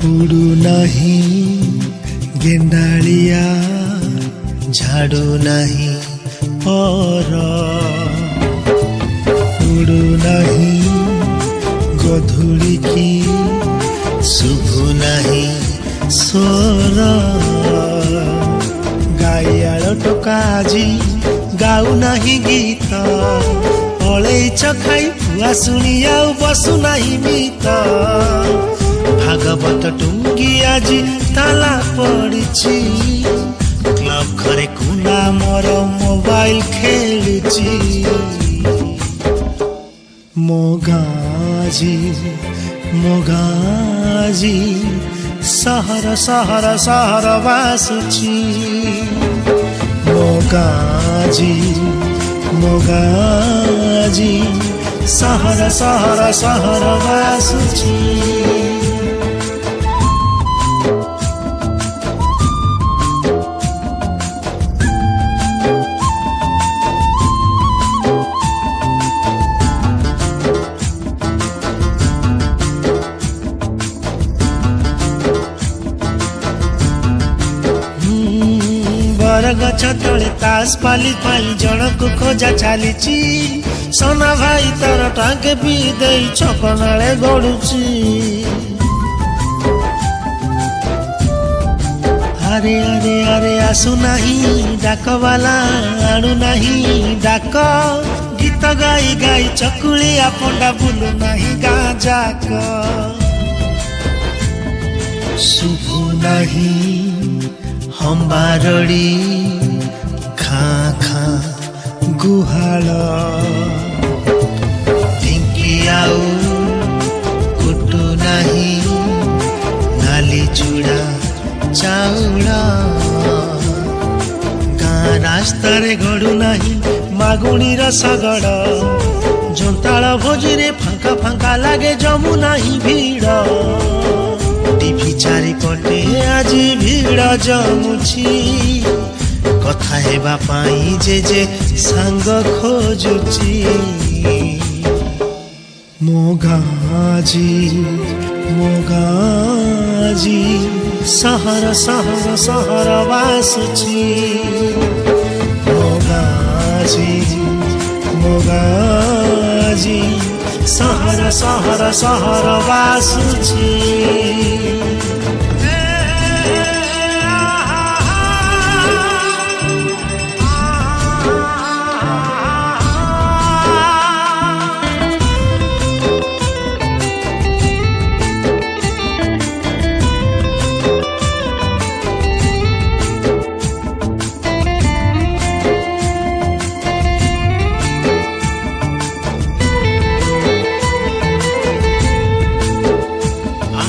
उड़ू नहीं गेंडालिया झाड़ू नहीं पर उड़ू नहीं गधूली की शुभु नहीं स्वर गाइयाड़ टोका आजी गाऊ नहीं गीत पलैच खाई फुआ शुणी आउ बसु नहीं मित भागवत टुंगी आजी ताला पड़ी क्लब घरे कुना मोर मोबाइल खेलुची मोगाजी मोगाजी सहर सहर सहर बासुची मोगाजी मोगाजी सहर सहर सहर बासुची गछ तले तास पाली पाली जनक खोजा चली सोना भाई तार टांगे पी दे छपनाले गड़ुची अरे अरे अरे आसु नहीं डाक वाला आणु नहीं डाक गीत गाई गाई चकुलिया पंडा बुलु नहीं गाँ जाक शुभु नहीं हम बारड़ी खा खा गुहाल ढिंकी आउ कुटु नहीं नाली चूड़ा चाउल गाँ रास्ता रे गड़ू नहीं मागुणी रसगड़ जोंताल भोजी रे फांका फांका लागे जमु नहीं भीड़ टीवी चारिपटे आज भीड़ जमुची कथा हेबा पाई जे सांग खोजुची मोगाजी मोगाजी सहर सहर सहर बासुची मोगाजी मोगाजी सहर सहर सहर बासुची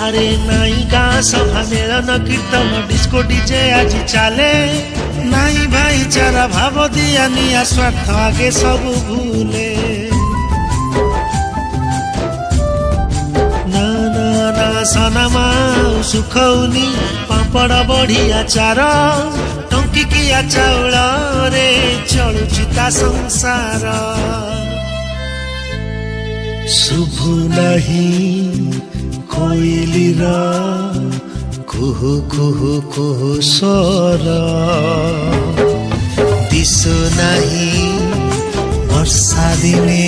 अरे नाई गाँ सभा मेलन कीर्तन डिस्को डीजे आज चले नाई भाईचारा भाव दिया निया स्वार्थ आगे सब भूले ना ना ना सनमा सुखौनी पापड़ बढ़िया चार टंकी किया चाउल रे चलुची ता संसार शुभु नहीं कोइलीर कुहु कुहु कुहु स्वर दिशु नहीं वर्षा दिने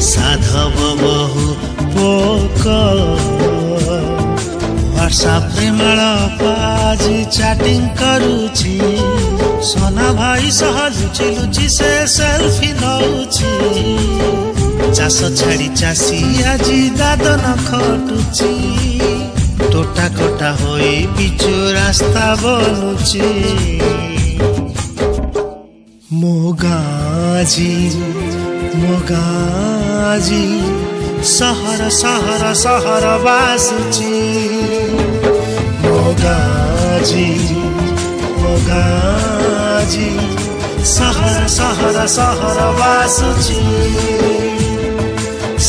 साधव बहु पोक व्हाट्सएप रे माल चैटिंग करुची सोना भाई सह लुचि लुचि से सेल्फी नौची चाष छाड़ी चाषी आज दादन खटुची टोटा कटा होई पिचु रास्ता बनुची मोगाजी मोगाजी सहर सहर सहर बासुची मोगाजी मोगाजी सहर सहर सहर बासुची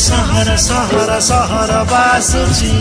सहर सहर सहर बासुची